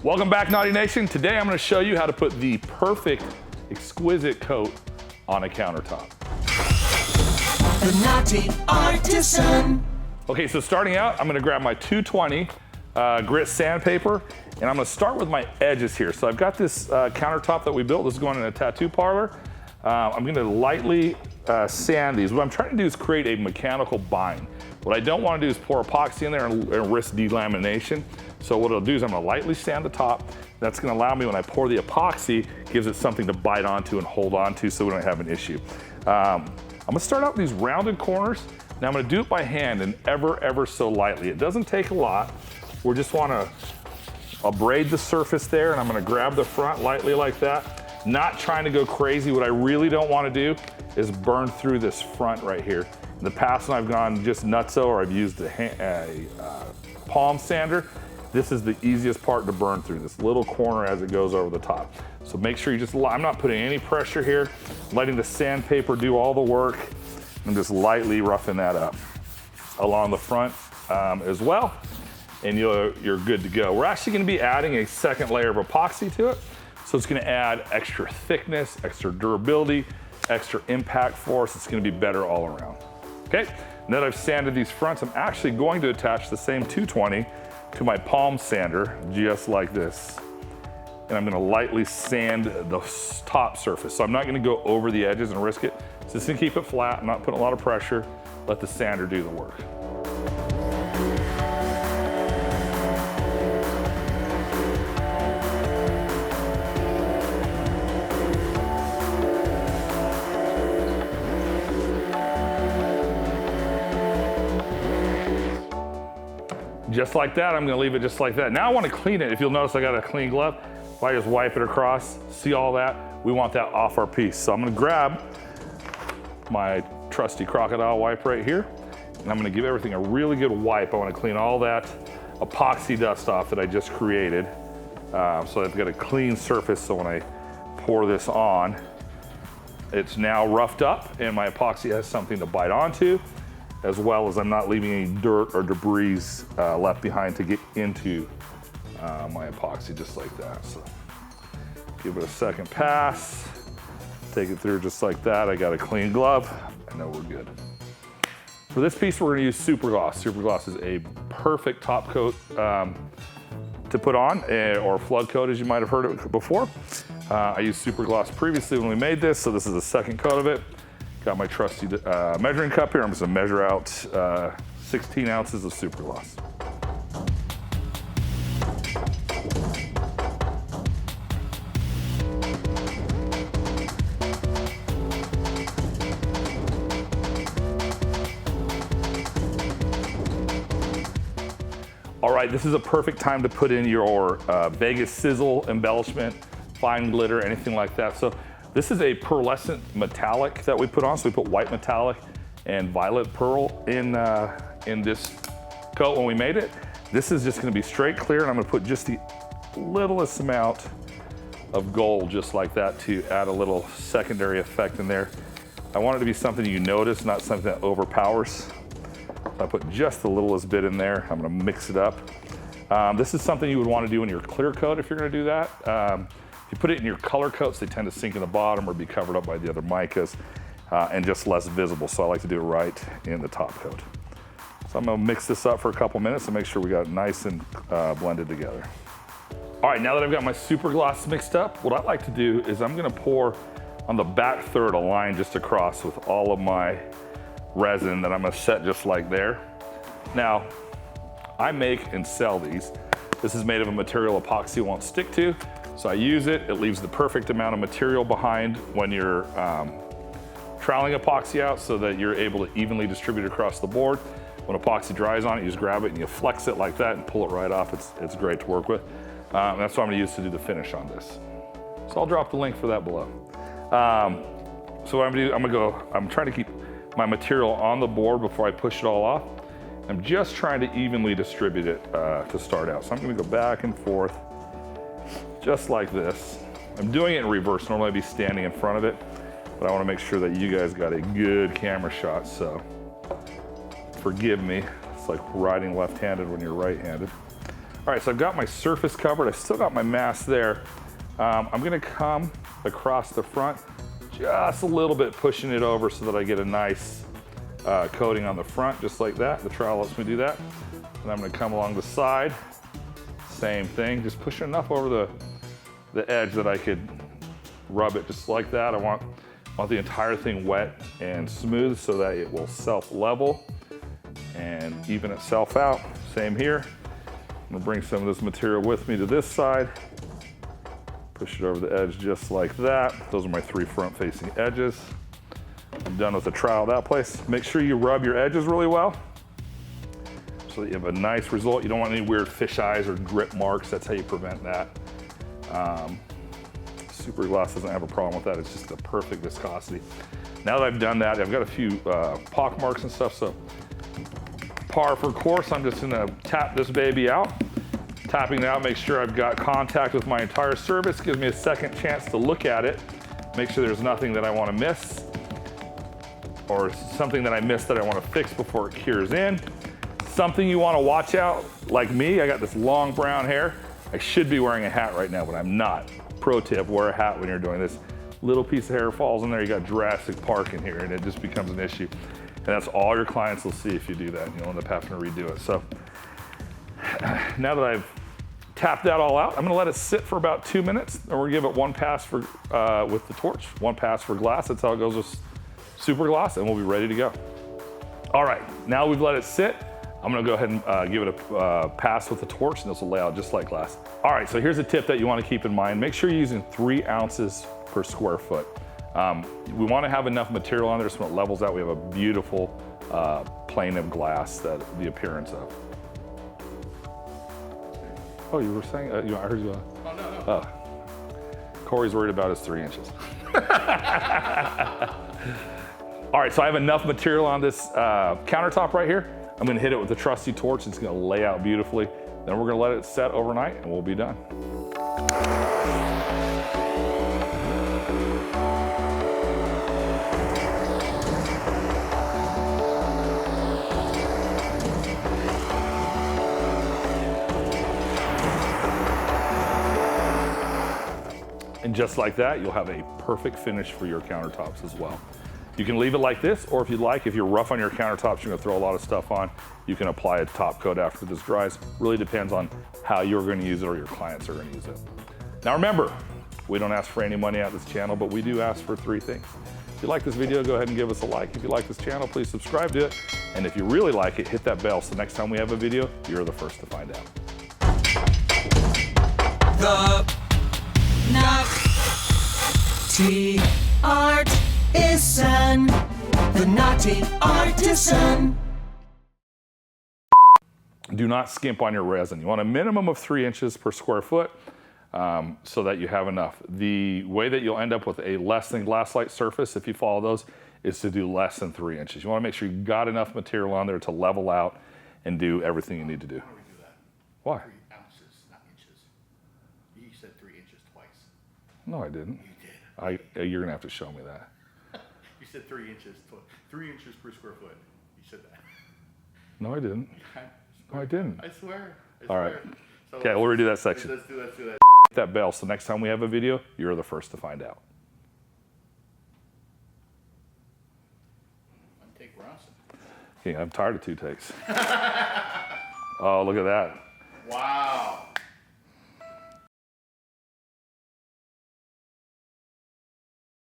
Welcome back, Naughty Nation. Today I'm going to show you how to put the perfect, exquisite coat on a countertop. The Naughty Artisan. Okay, so starting out, I'm going to grab my 220 grit sandpaper, and I'm going to start with my edges here. So I've got this countertop that we built. This is going in a tattoo parlor. I'm going to lightly sand these. What I'm trying to do is create a mechanical bind. What I don't want to do is pour epoxy in there and risk delamination. So what I'll do is I'm going to lightly sand the top. That's going to allow me, when I pour the epoxy, gives it something to bite onto and hold onto so we don't have an issue. I'm going to start out with these rounded corners. Now I'm going to do it by hand and ever so lightly. It doesn't take a lot. We just want to abrade the surface there, and I'm going to grab the front lightly like that. Not trying to go crazy. What I really don't want to do is burn through this front right here. In the past, when I've gone just nutso or I've used a palm sander, this is the easiest part to burn through, this little corner as it goes over the top. So make sure you I'm not putting any pressure here, letting the sandpaper do all the work. I'm just lightly roughing that up along the front as well, and you're good to go. We're actually gonna be adding a second layer of epoxy to it, so it's gonna add extra thickness, extra durability, extra impact force. It's gonna be better all around. Okay, now that I've sanded these fronts, I'm actually going to attach the same 220 to my palm sander, just like this. And I'm gonna lightly sand the top surface. So I'm not gonna go over the edges and risk it. Just to keep it flat, I'm not putting a lot of pressure. Let the sander do the work. Just like that, I'm gonna leave it just like that. Now I wanna clean it. If you'll notice, I got a clean glove. If I just wipe it across, see all that? We want that off our piece. So I'm gonna grab my trusty crocodile wipe right here, and I'm gonna give everything a really good wipe. I wanna clean all that epoxy dust off that I just created. So I've got a clean surface, so when I pour this on, it's now roughed up and my epoxy has something to bite onto, as well as I'm not leaving any dirt or debris left behind to get into my epoxy, just like that. So give it a second pass, take it through just like that. I got a clean glove, I know we're good. For this piece, we're gonna use super gloss. Super gloss is a perfect top coat to put on, or flood coat, as you might have heard it before. I used super gloss previously when we made this, so this is the second coat of it. Got my trusty measuring cup here. I'm just gonna measure out 16 ounces of super gloss. All right, this is a perfect time to put in your Vegas sizzle embellishment, fine glitter, anything like that. So this is a pearlescent metallic that we put on. So we put white metallic and violet pearl in this coat when we made it. This is just gonna be straight clear, and I'm gonna put just the littlest amount of gold, just like that, to add a little secondary effect in there. I want it to be something you notice, not something that overpowers. So I put just the littlest bit in there. I'm gonna mix it up. This is something you would wanna do in your clear coat if you're gonna do that. If you put it in your color coats, they tend to sink in the bottom or be covered up by the other micas and just less visible. So I like to do it right in the top coat. So I'm gonna mix this up for a couple minutes and make sure we got it nice and blended together. All right, now that I've got my super gloss mixed up, what I like to do is I'm gonna pour on the back third a line just across with all of my resin that I'm gonna set just like there. Now, I make and sell these. This is made of a material epoxy won't stick to. So I use it, it leaves the perfect amount of material behind when you're troweling epoxy out, so that you're able to evenly distribute it across the board. When epoxy dries on it, you just grab it and you flex it like that and pull it right off. It's great to work with. That's what I'm gonna use to do the finish on this. So I'll drop the link for that below. So what I'm gonna do, I'm trying to keep my material on the board before I push it all off. I'm just trying to evenly distribute it to start out. So I'm gonna go back and forth, just like this. I'm doing it in reverse. Normally I'd be standing in front of it, but I wanna make sure that you guys got a good camera shot, so forgive me. It's like riding left-handed when you're right-handed. All right, so I've got my surface covered. I've still got my mask there. I'm gonna come across the front, just a little bit, pushing it over so that I get a nice coating on the front, just like that. The trowel lets me do that. And I'm gonna come along the side, same thing, just pushing enough over the edge that I could rub it just like that. I want the entire thing wet and smooth so that it will self-level and even itself out. Same here. I'm gonna bring some of this material with me to this side. Push it over the edge just like that. Those are my 3 front-facing edges. I'm done with the trowel that place. Make sure you rub your edges really well so that you have a nice result. You don't want any weird fish eyes or grip marks. That's how you prevent that. Super Gloss doesn't have a problem with that. It's just a perfect viscosity. Now that I've done that, I've got a few pock marks and stuff, so par for course, I'm just gonna tap this baby out. Tapping it out, make sure I've got contact with my entire surface, gives me a second chance to look at it, make sure there's nothing that I wanna miss, or something that I missed that I wanna fix before it cures in. Something you wanna watch out, like me, I got this long brown hair. I should be wearing a hat right now, but I'm not. Pro tip, wear a hat when you're doing this. Little piece of hair falls in there, you got Jurassic Park in here, and it just becomes an issue. And that's all your clients will see if you do that. You'll end up having to redo it. So now that I've tapped that all out, I'm gonna let it sit for about 2 minutes, and we're gonna give it 1 pass for with the torch, 1 pass for glass. That's how it goes with Super Gloss, and we'll be ready to go. All right, now we've let it sit. I'm gonna go ahead and give it a pass with the torch, and this will lay out just like glass. All right, so here's a tip that you wanna keep in mind. Make sure you're using 3 ounces per square foot. We wanna have enough material on there so when it levels out, we have a beautiful plane of glass, that the appearance of. Oh, you were saying, I heard you. Oh, no. Corey's worried about his 3 inches. All right, so I have enough material on this countertop right here. I'm gonna hit it with the trusty torch. It's gonna lay out beautifully. Then we're gonna let it set overnight and we'll be done. And just like that, you'll have a perfect finish for your countertops as well. You can leave it like this, or if you'd like, if you're rough on your countertops, you're gonna throw a lot of stuff on, you can apply a top coat after this dries. Really depends on how you're gonna use it or your clients are gonna use it. Now remember, we don't ask for any money out of this channel, but we do ask for 3 things. If you like this video, go ahead and give us a like. If you like this channel, please subscribe to it. And if you really like it, hit that bell so next time we have a video, you're the first to find out. The Naughty Artisan. The Naughty Artisan. Do not skimp on your resin. You want a minimum of 3 inches per square foot so that you have enough. The way that you'll end up with a less than glass-like surface, if you follow those, is to do less than 3 inches. You wanna make sure you've got enough material on there to level out and do everything you need to do. How do we do that? Why? 3 ounces, not inches. You said 3 inches twice. No, I didn't. You did. You're gonna have to show me that. You said 3 inches, 3 inches per square foot. You said that. No, I didn't. No, I didn't. I swear. All right. So Okay, we'll redo that section. Let's do that. Hit that bell so next time we have a video, you're the first to find out. One take Bronson. Okay, I'm tired of 2 takes. Oh, look at that. Wow.